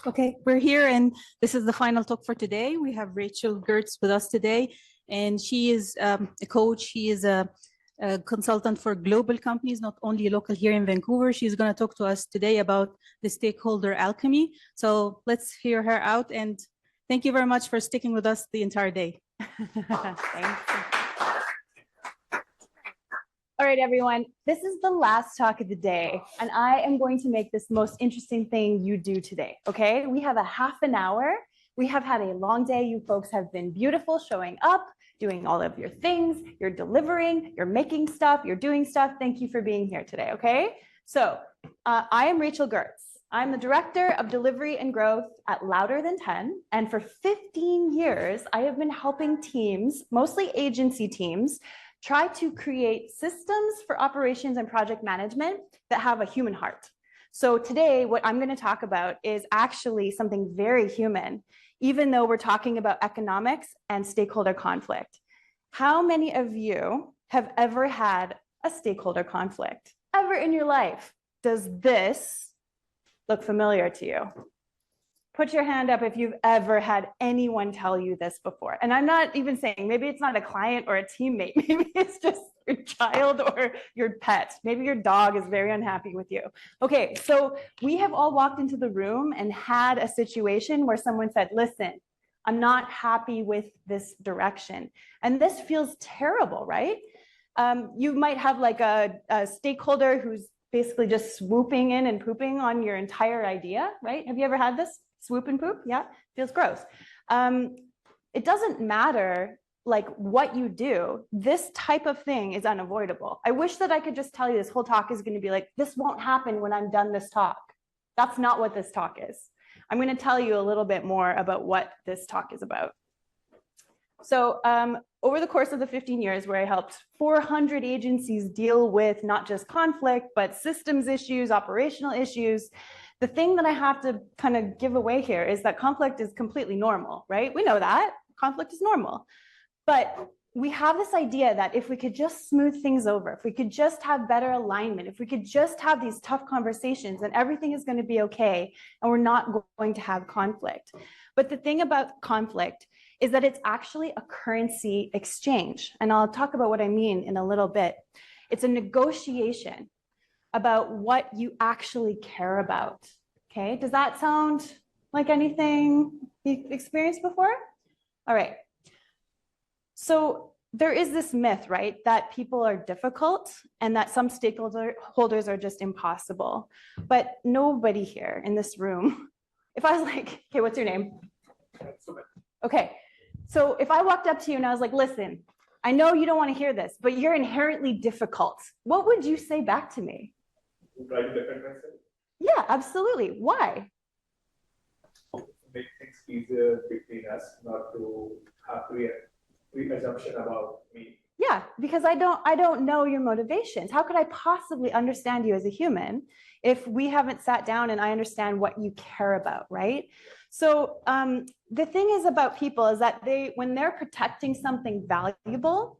Okay, we're here and this is the final talk for today. We have Rachel Gertz with us today, and she is a coach. She is a consultant for global companies, not only local here in Vancouver. She's going to talk to us today about the Stakeholder Alchemy. So let's hear her out, and thank you very much for sticking with us the entire day. Thanks. All right, everyone, this is the last talk of the day, and I am going to make this most interesting thing you do today, okay? We have a half an hour. We have had a long day. You folks have been beautiful, showing up, doing all of your things. You're delivering, you're making stuff, you're doing stuff. Thank you for being here today, okay? So I am Rachel Gertz. I'm the Director of Delivery and Growth at Louder Than 10, and for 15 years, I have been helping teams, mostly agency teams, try to create systems for operations and project management that have a human heart. So today, what I'm going to talk about is actually something very human, even though we're talking about economics and stakeholder conflict. How many of you have ever had a stakeholder conflict? Ever in your life? Does this look familiar to you? Put your hand up if you've ever had anyone tell you this before. And I'm not even saying, maybe it's not a client or a teammate. Maybe it's just your child or your pet. Maybe your dog is very unhappy with you. Okay, so we have all walked into the room and had a situation where someone said, listen, I'm not happy with this direction. And this feels terrible, right? You might have like a stakeholder who's basically just swooping in and pooping on your entire idea, right? Have you ever had this? Swoop and poop, yeah, feels gross. It doesn't matter like what you do, this type of thing is unavoidable. I wish that I could just tell you this whole talk is going to be like, this won't happen when I'm done this talk. That's not what this talk is. I'm going to tell you a little bit more about what this talk is about. So over the course of the 15 years where I helped 400 agencies deal with not just conflict, but systems issues, operational issues, the thing that I have to kind of give away here is that conflict is completely normal, right? We know that conflict is normal, but we have this idea that if we could just smooth things over, if we could just have better alignment, if we could just have these tough conversations, then everything is going to be okay and we're not going to have conflict. But the thing about conflict is that it's actually a currency exchange. And I'll talk about what I mean in a little bit. It's a negotiation about what you actually care about, okay? Does that sound like anything you've experienced before? All right. So there is this myth, right, that people are difficult and that some stakeholders are just impossible. But nobody here in this room, if I was like, okay, what's your name? Okay, so if I walked up to you and I was like, listen, I know you don't want to hear this, but you're inherently difficult, what would you say back to me? Try to defend myself? Yeah, absolutely. Why? Make things easier between us, not to have pre-assumption about me. Yeah, because I don't know your motivations. How could I possibly understand you as a human if we haven't sat down and I understand what you care about, right? So the thing is about people is that when they're protecting something valuable,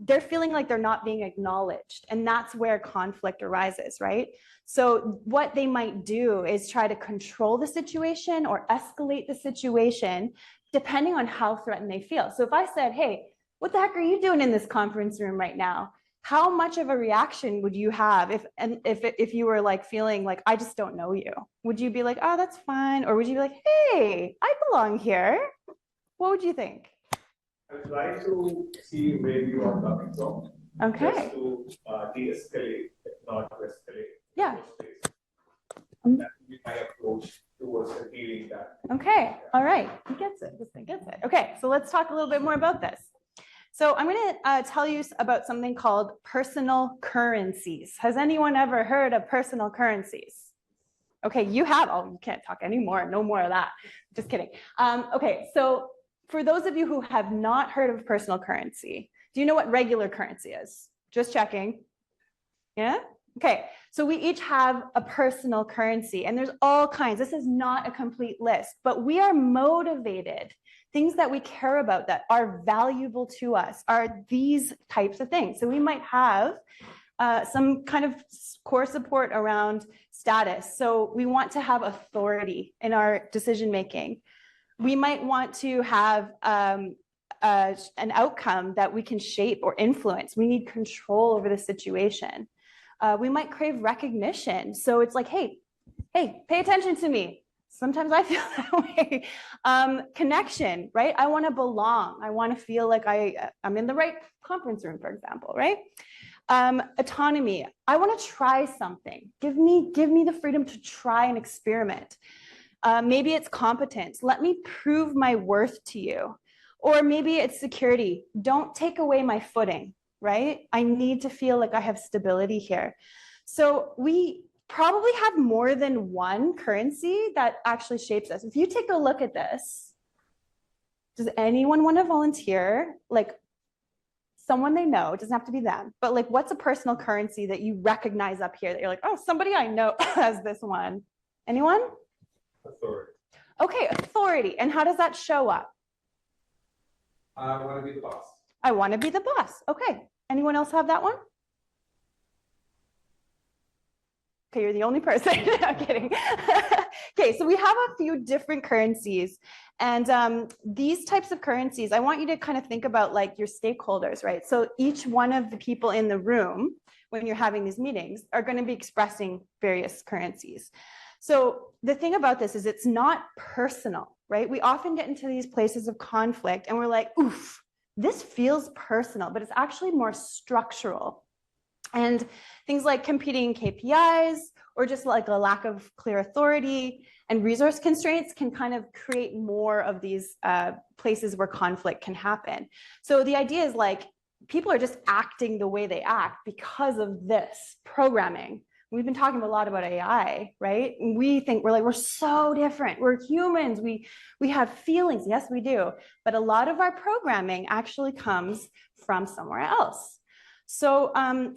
they're feeling like they're not being acknowledged. And that's where conflict arises, right? So what they might do is try to control the situation or escalate the situation, depending on how threatened they feel. So if I said, hey, what the heck are you doing in this conference room right now? How much of a reaction would you have if you were like feeling like, I just don't know you? Would you be like, oh, that's fine? Or would you be like, hey, I belong here? What would you think? I try to see where you are coming from. Okay. Just to de-escalate, not to escalate. Yeah. That would be my approach towards healing that. Okay. All right. He gets it. This thing gets it. Okay. So let's talk a little bit more about this. So I'm going to tell you about something called personal currencies. Has anyone ever heard of personal currencies? Okay, you have. Oh, you can't talk anymore. No more of that. Just kidding. Okay, so for those of you who have not heard of personal currency, do you know what regular currency is? Just checking. Yeah? Okay, so we each have a personal currency and there's all kinds. This is not a complete list, but we are motivated. Things that we care about that are valuable to us are these types of things. So we might have some kind of core support around status. So we want to have authority in our decision making. We might want to have an outcome that we can shape or influence. We need control over the situation. We might crave recognition. So it's like, hey, pay attention to me. Sometimes I feel that way. Connection, right? I want to belong. I want to feel like I'm in the right conference room, for example, right? Autonomy. I want to try something. Give me the freedom to try and experiment. Maybe it's competence. Let me prove my worth to you. Or maybe it's security. Don't take away my footing, right? I need to feel like I have stability here. So we probably have more than one currency that actually shapes us. If you take a look at this, does anyone want to volunteer? Like someone they know, it doesn't have to be them, but like what's a personal currency that you recognize up here that you're like, oh, somebody I know has this one. Anyone? Authority. Okay, authority. And how does that show up? I want to be the boss. I want to be the boss. Okay. Anyone else have that one? Okay, you're the only person. I'm kidding. Okay, so we have a few different currencies. And these types of currencies, I want you to kind of think about like your stakeholders, right? So each one of the people in the room, when you're having these meetings, are going to be expressing various currencies. So the thing about this is it's not personal, right? We often get into these places of conflict and we're like, oof, this feels personal, but it's actually more structural. And things like competing KPIs or just like a lack of clear authority and resource constraints can kind of create more of these places where conflict can happen. So the idea is like people are just acting the way they act because of this programming. We've been talking a lot about AI, right? And we think we're so different. We're humans. We have feelings. Yes, we do. But a lot of our programming actually comes from somewhere else. So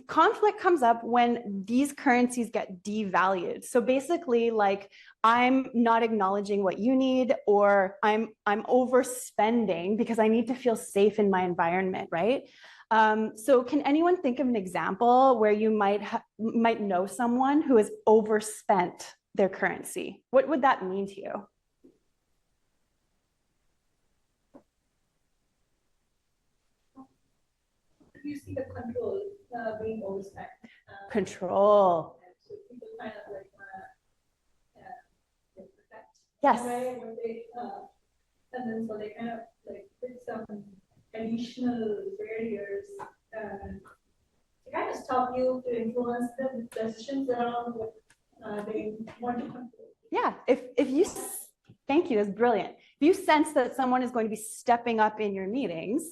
conflict comes up when these currencies get devalued. So basically, like I'm not acknowledging what you need, or I'm overspending because I need to feel safe in my environment, right? So can anyone think of an example where you might know someone who has overspent their currency? What would that mean to you? You see the control being overspent. Control. So people kind of like protect. Yes. Right? When they, and then so they kind of like put some additional barriers to kind of stop you to influence the decisions around what they want to control. Yeah. If you, thank you, that's brilliant. If you sense that someone is going to be stepping up in your meetings,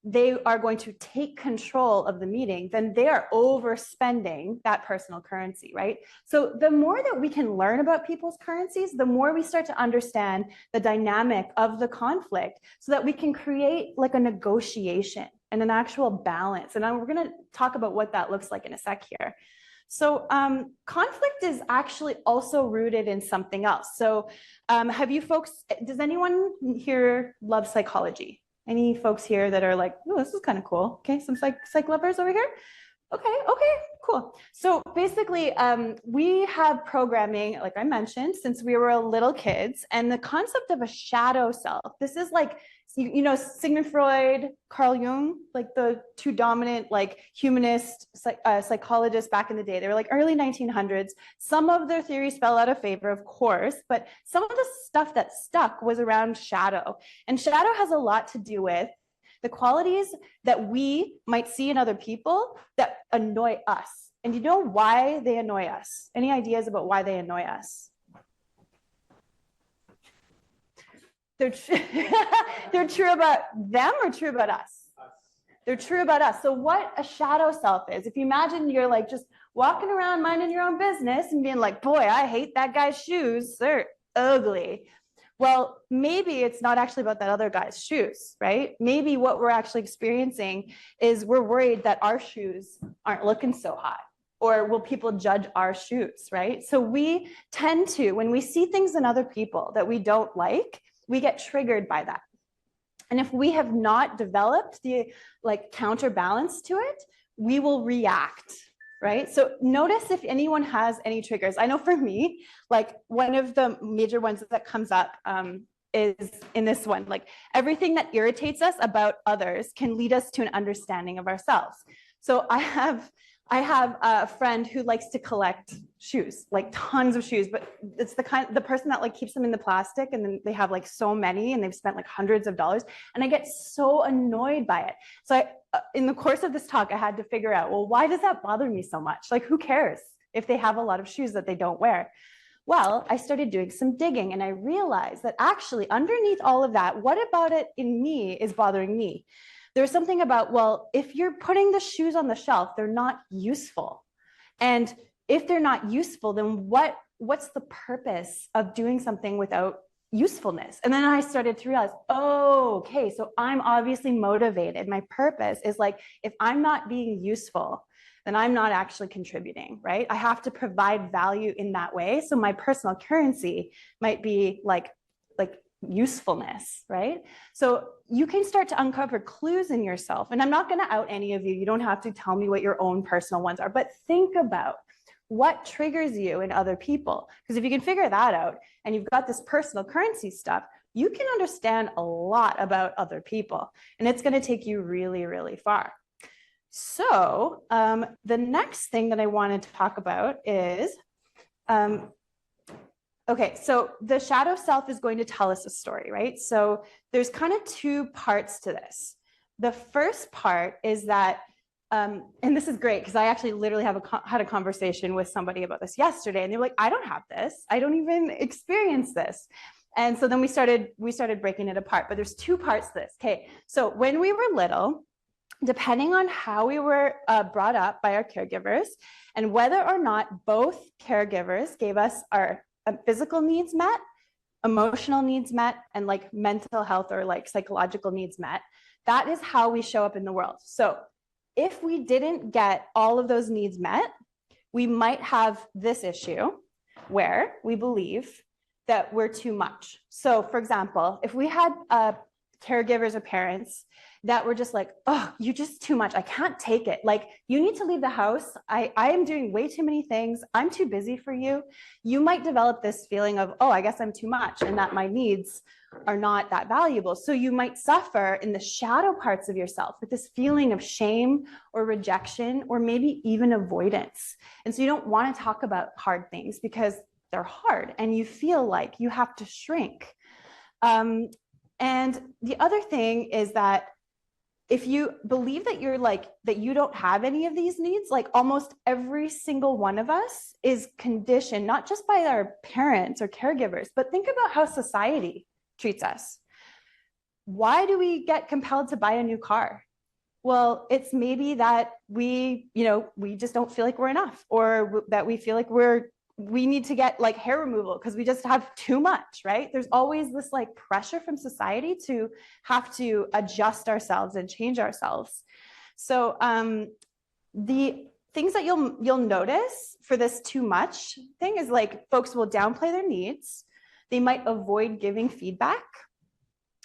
they are going to take control of the meeting, then they are overspending that personal currency, right? So the more that we can learn about people's currencies, the more we start to understand the dynamic of the conflict so that we can create like a negotiation and an actual balance. And we're going to talk about what that looks like in a sec here. So conflict is actually also rooted in something else. So have you folks, does anyone here love psychology? Any folks here that are like, oh, this is kind of cool. Okay, some psych lovers over here. Okay, cool. So basically, we have programming, like I mentioned, since we were little kids, and the concept of a shadow self. This is like, you know, Sigmund Freud, Carl Jung, like the two dominant like humanist psychologists back in the day. They were like early 1900s. Some of their theories fell out of favor, of course, but some of the stuff that stuck was around shadow. And shadow has a lot to do with the qualities that we might see in other people that annoy us. And you know why they annoy us? Any ideas about why they annoy us? They're true about them or true about us? They're true about us. So what a shadow self is, if you imagine you're like just walking around minding your own business and being like, boy, I hate that guy's shoes. They're ugly. Well, maybe it's not actually about that other guy's shoes, right? Maybe what we're actually experiencing is we're worried that our shoes aren't looking so hot, or will people judge our shoes, right? So we tend to, when we see things in other people that we don't like, we get triggered by that. And if we have not developed the like counterbalance to it, we will react, right? So notice if anyone has any triggers. I know for me, like one of the major ones that comes up is in this one, like everything that irritates us about others can lead us to an understanding of ourselves. So I have a friend who likes to collect shoes, like tons of shoes, but it's the person that like keeps them in the plastic, and then they have like so many and they've spent like hundreds of dollars, and I get so annoyed by it. So in the course of this talk, I had to figure out, well, why does that bother me so much? Like, who cares if they have a lot of shoes that they don't wear? Well, I started doing some digging and I realized that actually underneath all of that, what about it in me is bothering me? There's something about, well, if you're putting the shoes on the shelf, they're not useful. And if they're not useful, then what's the purpose of doing something without usefulness? And then I started to realize, oh, okay, so I'm obviously motivated. My purpose is like, if I'm not being useful, then I'm not actually contributing, right? I have to provide value in that way. So my personal currency might be like usefulness, right? So you can start to uncover clues in yourself. And I'm not going to out any of you. You don't have to tell me what your own personal ones are, but think about what triggers you in other people. Because if you can figure that out and you've got this personal currency stuff, you can understand a lot about other people. And it's going to take you really, really far. So the next thing that I wanted to talk about is, okay, so the shadow self is going to tell us a story, right? So there's kind of two parts to this. The first part is that, and this is great because I actually literally had a conversation with somebody about this yesterday, and they were like, I don't have this. I don't even experience this. And so then we started breaking it apart, but there's two parts to this. Okay, so when we were little, depending on how we were brought up by our caregivers and whether or not both caregivers gave us our physical needs met, emotional needs met, and like mental health or like psychological needs met, that is how we show up in the world. So if we didn't get all of those needs met, we might have this issue where we believe that we're too much. So for example, if we had caregivers or parents that were just like, oh, you're just too much. I can't take it. Like, you need to leave the house. I am doing way too many things. I'm too busy for you. You might develop this feeling of, oh, I guess I'm too much and that my needs are not that valuable. So you might suffer in the shadow parts of yourself with this feeling of shame or rejection or maybe even avoidance. And so you don't want to talk about hard things because they're hard and you feel like you have to shrink. And the other thing is that if you believe that you're like, that you don't have any of these needs, like almost every single one of us is conditioned, not just by our parents or caregivers, but think about how society treats us. Why do we get compelled to buy a new car? Well, it's maybe that we just don't feel like we're enough, or that we feel like we need to get like hair removal because we just have too much, right? There's always this like pressure from society to have to adjust ourselves and change ourselves. So the things that you'll notice for this too much thing is like folks will downplay their needs. They might avoid giving feedback.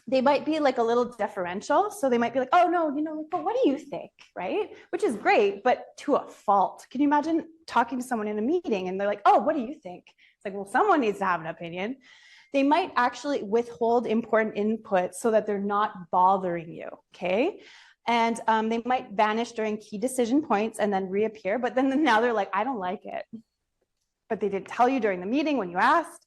They might be like a little deferential. So they might be like, oh no, but what do you think, right? Which is great, but to a fault. Can you imagine talking to someone in a meeting and they're like, oh, what do you think? It's like, well, someone needs to have an opinion. They might actually withhold important input so that they're not bothering you, okay? And they might vanish during key decision points and then reappear, but then now they're like, I don't like it. But they didn't tell you during the meeting when you asked.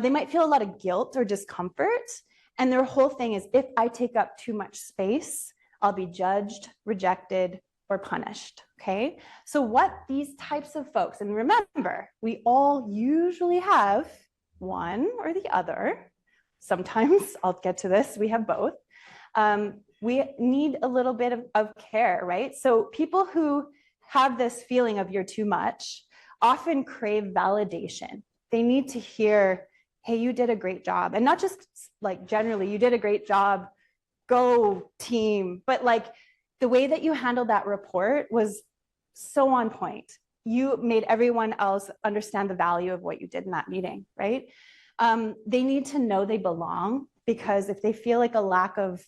They might feel a lot of guilt or discomfort. And their whole thing is, if I take up too much space, I'll be judged, rejected, or punished, okay? So what these types of folks, and remember, we all usually have one or the other. Sometimes, I'll get to this, we have both. We need a little bit of care, right? So people who have this feeling of you're too much often crave validation. They need to hear, hey, you did a great job. And not just like generally, you did a great job, go team, but like the way that you handled that report was so on point. You made everyone else understand the value of what you did in that meeting, right? They need to know they belong, because if they feel like a lack of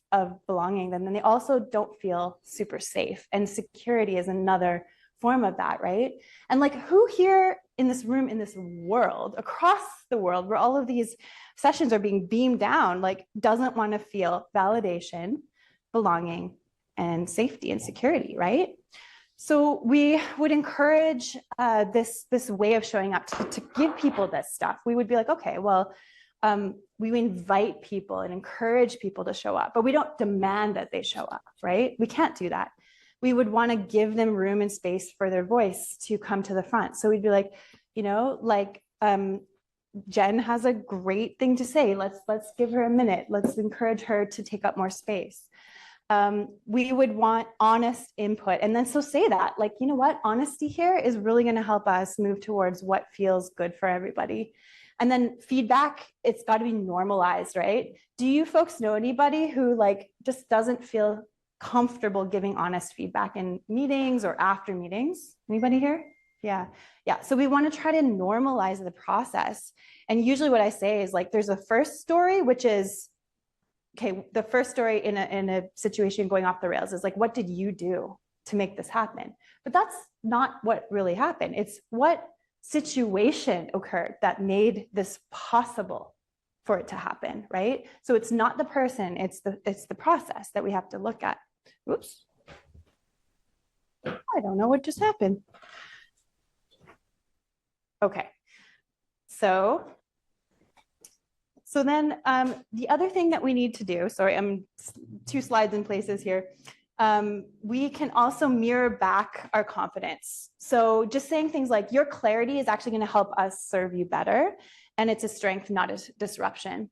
belonging, then they also don't feel super safe. And security is another form of that, right? And like, who here in this room, in this world, across the world, where all of these sessions are being beamed down, like doesn't want to feel validation, belonging, and safety and security, right? So we would encourage this way of showing up to give people this stuff. We would be like, okay, well, we invite people and encourage people to show up, but we don't demand that they show up, right? We can't do that. We would want to give them room and space for their voice to come to the front. So we'd be like, you know, like Jen has a great thing to say. Let's give her a minute. Let's encourage her to take up more space. We would want honest input. And then so say that, like, you know what, honesty here is really going to help us move towards what feels good for everybody. And then feedback, it's got to be normalized, right? Do you folks know anybody who like just doesn't feel comfortable giving honest feedback in meetings or after meetings? Anybody here? Yeah. So we want to try to normalize the process. And usually what I say is like, there's a first story, which is, okay, the first story in a situation going off the rails is like, what did you do to make this happen? But that's not what really happened. It's what situation occurred that made this possible for it to happen, right? So it's not the person, it's the process that we have to look at. Oops. I don't know what just happened. Okay. So then the other thing that we need to do, sorry, I'm 2 slides in places here. We can also mirror back our confidence. So just saying things like, your clarity is actually going to help us serve you better. And it's a strength, not a disruption.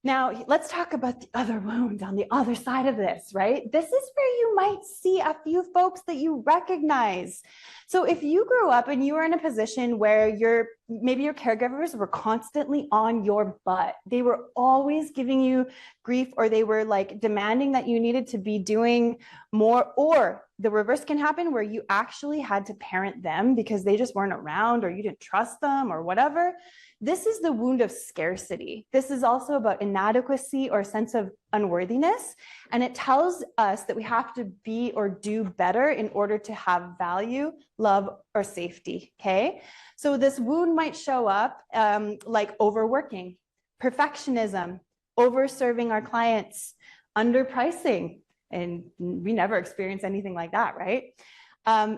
Now, let's talk about the other wound on the other side of this, right? This is where you might see a few folks that you recognize. So if you grew up and you were in a position where maybe your caregivers were constantly on your butt, they were always giving you grief, or they were like demanding that you needed to be doing more, or the reverse can happen where you actually had to parent them because they just weren't around, or you didn't trust them or whatever. This is the wound of scarcity. This is also about inadequacy or sense of unworthiness. And it tells us that we have to be or do better in order to have value, love, or safety, okay? So this wound might show up like overworking, perfectionism, over-serving our clients, underpricing, and we never experience anything like that, right?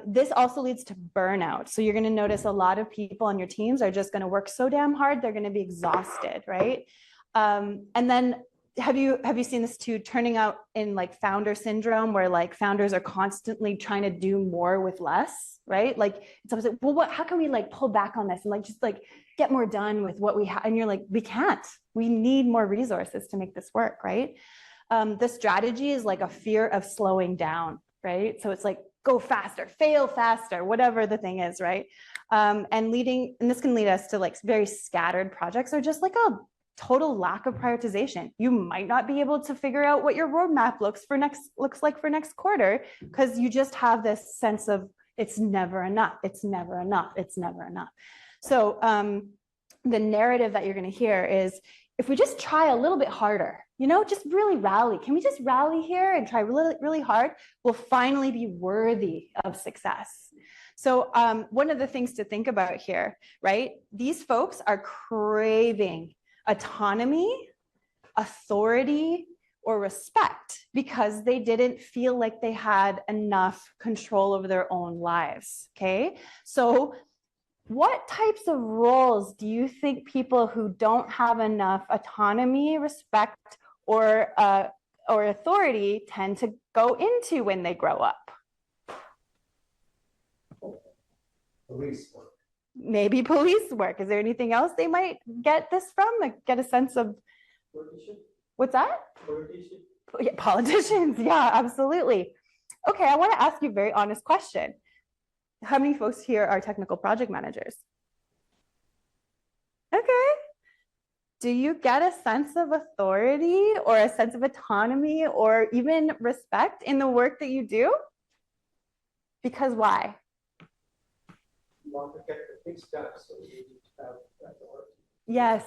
This also leads to burnout. So you're going to notice a lot of people on your teams are just going to work so damn hard, they're going to be exhausted, right? And then have you seen this too, turning out in like founder syndrome, where like founders are constantly trying to do more with less, right? Like it's always like, well, how can we like pull back on this and like just like get more done with what we have? And you're like, we can't. We need more resources to make this work, right? The strategy is like a fear of slowing down, right? So it's like, go faster, fail faster, whatever the thing is, right? And this can lead us to like very scattered projects, or just like a total lack of prioritization. You might not be able to figure out what your roadmap looks like for next quarter, because you just have this sense of it's never enough, it's never enough, it's never enough. So the narrative that you're going to hear is, if we just try a little bit harder, you know, just really rally. Can we just rally here and try really, really hard? We'll finally be worthy of success. So one of the things to think about here, right? These folks are craving autonomy, authority, or respect because they didn't feel like they had enough control over their own lives, okay? So what types of roles do you think people who don't have enough autonomy, respect, or authority tend to go into when they grow up? Police work. Maybe police work. Is there anything else they might get this from? Like get a sense of what's that? Politician. Yeah, politicians. Yeah, absolutely. Okay, I want to ask you a very honest question. How many folks here are technical project managers? Okay. Do you get a sense of authority or a sense of autonomy or even respect in the work that you do? Because why? You want to get the things done, so you need to have that authority. Yes.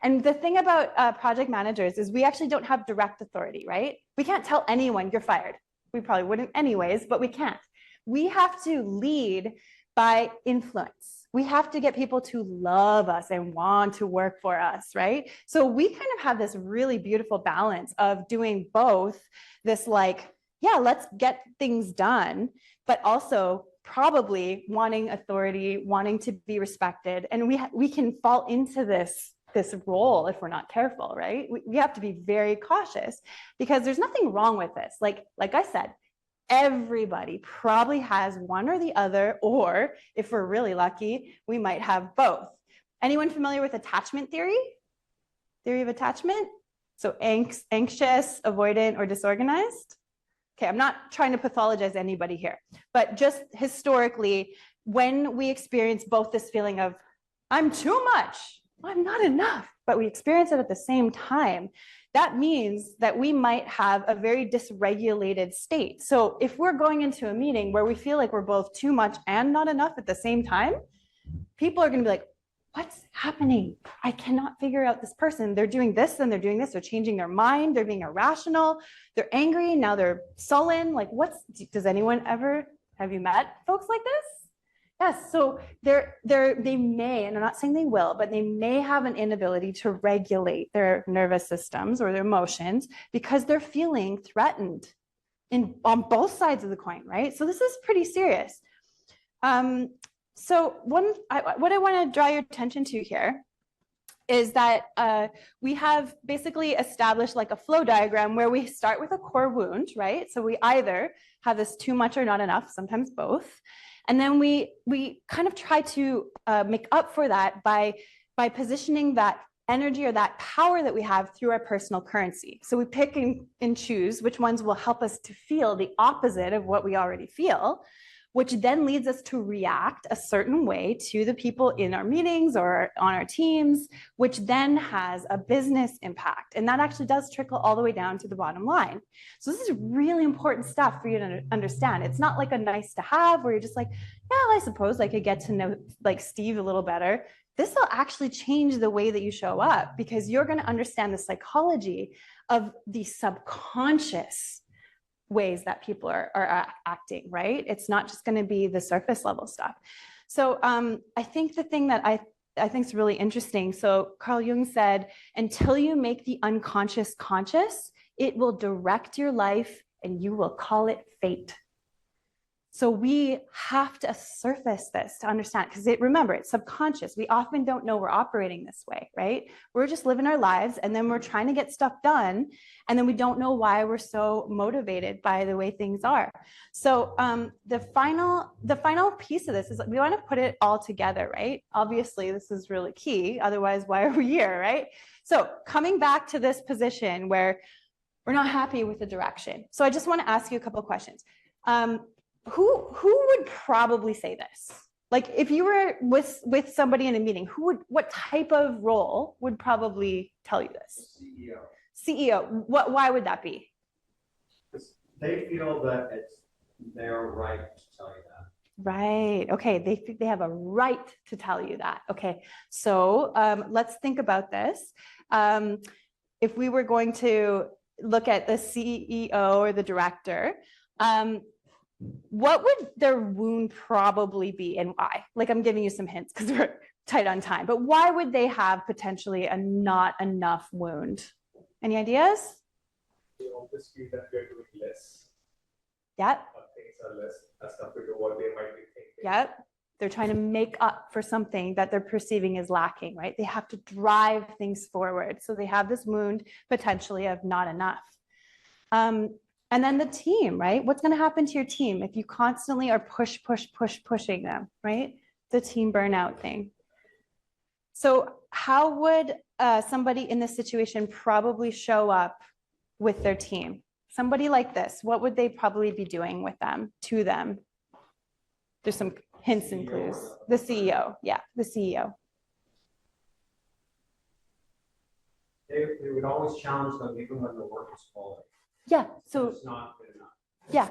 And the thing about project managers is we actually don't have direct authority, right? We can't tell anyone you're fired. We probably wouldn't anyways, but we can't. We have to lead by influence. We have to get people to love us and want to work for us, right? So we kind of have this really beautiful balance of doing both this like, yeah, let's get things done, but also probably wanting authority, wanting to be respected. And we can fall into this role if we're not careful, right? We have to be very cautious because there's nothing wrong with this. Like I said, everybody probably has one or the other, or if we're really lucky, we might have both. Anyone familiar with attachment theory? Theory of attachment? So anxious, avoidant, or disorganized? Okay, I'm not trying to pathologize anybody here, but just historically, when we experience both this feeling of, I'm too much, I'm not enough, but we experience it at the same time, that means that we might have a very dysregulated state. So if we're going into a meeting where we feel like we're both too much and not enough at the same time, people are going to be like, what's happening? I cannot figure out this person. They're doing this and they're doing this. They're changing their mind. They're being irrational. They're angry. Now they're sullen. Like does anyone ever, have you met folks like this? Yes, so they may, and I'm not saying they will, but they may have an inability to regulate their nervous systems or their emotions because they're feeling threatened on both sides of the coin, right? So this is pretty serious. So what I want to draw your attention to here is that we have basically established like a flow diagram where we start with a core wound, right? So we either have this too much or not enough, sometimes both. And then we kind of try to make up for that by positioning that energy or that power that we have through our personal currency. So we pick and choose which ones will help us to feel the opposite of what we already feel, which then leads us to react a certain way to the people in our meetings or on our teams, which then has a business impact. And that actually does trickle all the way down to the bottom line. So this is really important stuff for you to understand. It's not like a nice to have where you're just like, yeah, I suppose I could get to know like Steve a little better. This will actually change the way that you show up because you're going to understand the psychology of the subconscious ways that people are acting, right? It's not just going to be the surface level stuff. So I think the thing that I think is really interesting. So Carl Jung said, until you make the unconscious conscious, it will direct your life and you will call it fate. So we have to surface this to understand, because remember, it's subconscious. We often don't know we're operating this way, right? We're just living our lives and then we're trying to get stuff done. And then we don't know why we're so motivated by the way things are. So the final piece of this is we want to put it all together, right? Obviously, this is really key. Otherwise, why are we here, right? So coming back to this position where we're not happy with the direction. So I just want to ask you a couple of questions. Who would probably say this? Like if you were with somebody in a meeting, what type of role would probably tell you this? CEO. CEO. Why would that be? Because they feel that it's their right to tell you that. Right. Okay. They have a right to tell you that. Okay. So let's think about this. If we were going to look at the CEO or the director, what would their wound probably be and why? Like I'm giving you some hints because we're tight on time, but why would they have potentially a not enough wound? Any ideas? They always feel that they're doing less. Yep. Things are less as compared to what they might be thinking. Yep. They're trying to make up for something that they're perceiving as lacking, right? They have to drive things forward. So they have this wound potentially of not enough. And then the team, right? What's going to happen to your team if you constantly are pushing them, right? The team burnout thing. So how would somebody in this situation probably show up with their team? Somebody like this, what would they probably be doing with them, to them? There's some hints and clues. The CEO, yeah, the CEO. They would always challenge them even when the work is quality. Yeah, so it's not good enough. Yeah,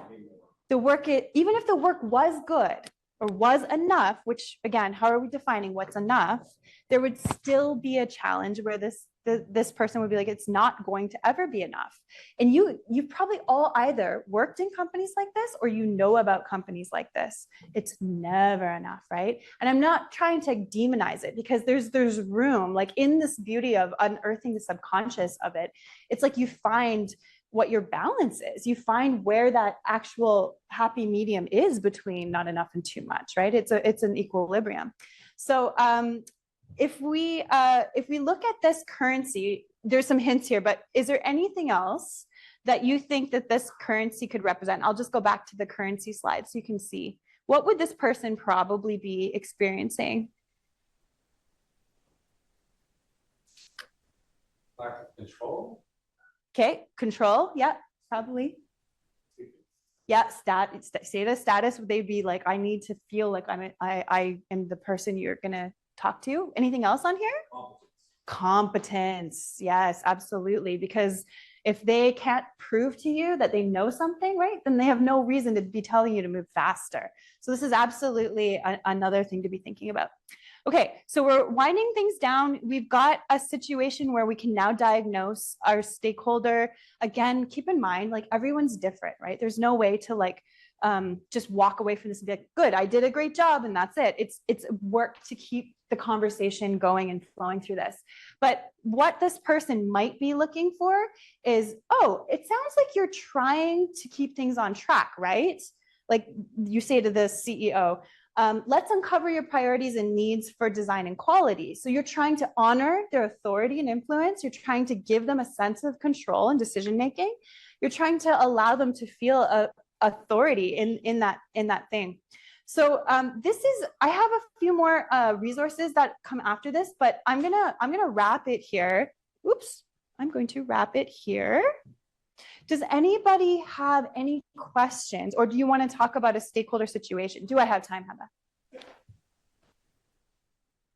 the work, even if the work was good or was enough, which again, how are we defining what's enough? There would still be a challenge where this this person would be like, it's not going to ever be enough. And you've probably all either worked in companies like this or you know about companies like this. It's never enough, right? And I'm not trying to demonize it because there's room, like in this beauty of unearthing the subconscious of it. It's like you find what your balance is. You find where that actual happy medium is between not enough and too much, right? It's an equilibrium. So if we look at this currency, there's some hints here, but is there anything else that you think that this currency could represent? I'll just go back to the currency slide so you can see. What would this person probably be experiencing? Lack of control. Okay, control, yeah, probably. Yeah, status, would they be like, I need to feel like I am the person you're gonna talk to? Anything else on here? Competence, yes, absolutely. Because if they can't prove to you that they know something, right, then they have no reason to be telling you to move faster. So this is absolutely another thing to be thinking about. Okay, so we're winding things down. We've got a situation where we can now diagnose our stakeholder. Again, keep in mind, like everyone's different, right? There's no way to like just walk away from this and be like, good, I did a great job and that's it. It's work to keep the conversation going and flowing through this. But what this person might be looking for is, oh, it sounds like you're trying to keep things on track, right? Like you say to the CEO, let's uncover your priorities and needs for design and quality. So you're trying to honor their authority and influence. You're trying to give them a sense of control and decision-making. You're trying to allow them to feel authority in that thing. So I have a few more resources that come after this, but I'm gonna wrap it here. Oops, I'm going to wrap it here. Does anybody have any questions, or do you want to talk about a stakeholder situation? Do I have time, Heather?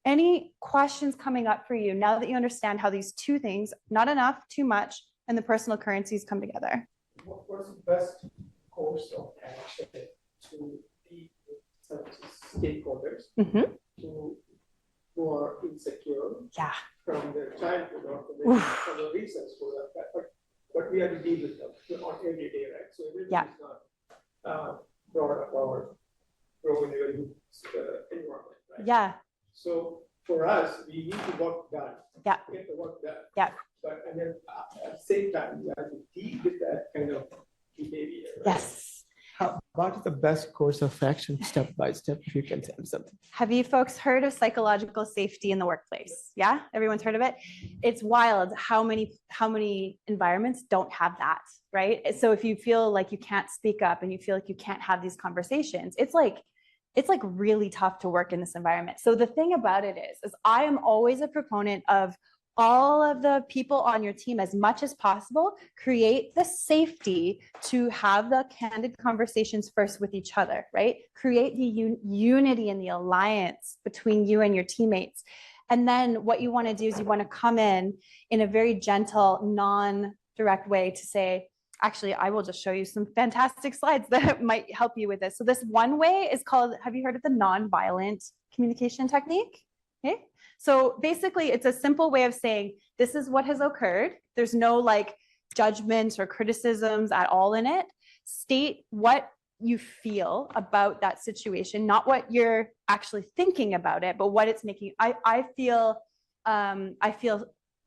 Any questions coming up for you now that you understand how these two things, not enough, too much, and the personal currencies come together? What's the best course of action to deal with such stakeholders who are insecure from their childhood or from the reasons for that? But we have to deal with them on every day, right? So everybody is not brought up or grow in a very good environment, right? Yeah. So for us, we need the work done. Yeah. Get the work done. Yeah. But and then at the same time, we have to deal with that kind of behavior. Right? Yes. What is the best course of action, step by step, if you can tell something? Have you folks heard of psychological safety in the workplace? Yeah, everyone's heard of it. It's wild how many environments don't have that, right? So if you feel like you can't speak up and you feel like you can't have these conversations, it's like really tough to work in this environment. So the thing about it is I am always a proponent of all of the people on your team, as much as possible, create the safety to have the candid conversations first with each other, right? Create the unity and the alliance between you and your teammates. And then what you want to do is you want to come in a very gentle, non-direct way to say, actually, I will just show you some fantastic slides that might help you with this. So this one way is called, have you heard of the non-violent communication technique? Okay. So basically, it's a simple way of saying, this is what has occurred. There's no like judgments or criticisms at all in it. State what you feel about that situation, not what you're actually thinking about it, but what it's making. I feel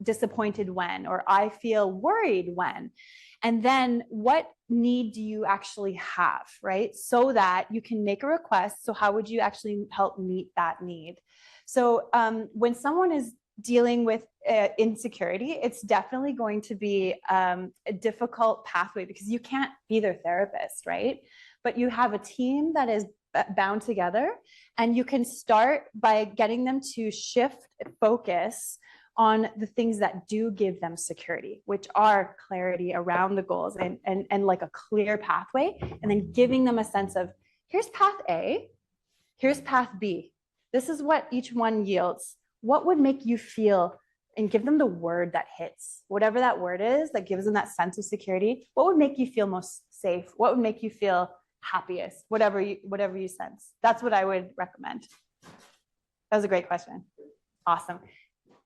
disappointed when, or I feel worried when. And then what need do you actually have, right? So that you can make a request. So how would you actually help meet that need? So when someone is dealing with insecurity, it's definitely going to be a difficult pathway because you can't be their therapist, right? But you have a team that is bound together, and you can start by getting them to shift focus on the things that do give them security, which are clarity around the goals and like a clear pathway, and then giving them a sense of, here's path A, here's path B. This is what each one yields. What would make you feel, and give them the word that hits, whatever that word is that gives them that sense of security. What would make you feel most safe? What would make you feel happiest? Whatever you sense. That's what I would recommend. That was a great question. Awesome.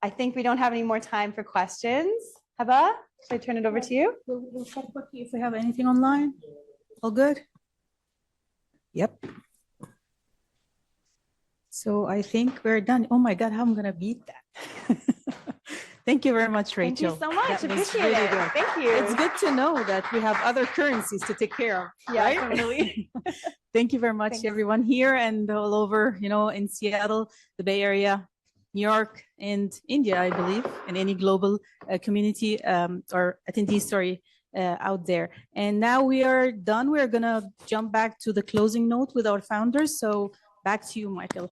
I think we don't have any more time for questions. Haba, should I turn it over to you? We'll check quickly if we have anything online. All good? Yep. So I think we're done. Oh my God, how I'm gonna beat that. Thank you very much, Thank you Rachel. so much. That was Appreciate really it. good. Thank you. It's good to know that we have other currencies to take care of. Yeah, right? totally. Thank you very much, Thanks. everyone here and all over, in Seattle, the Bay Area, New York, and India, I believe, and any global community or attendees, out there. And now we are done. We're gonna jump back to the closing note with our founders. So back to you, Michael.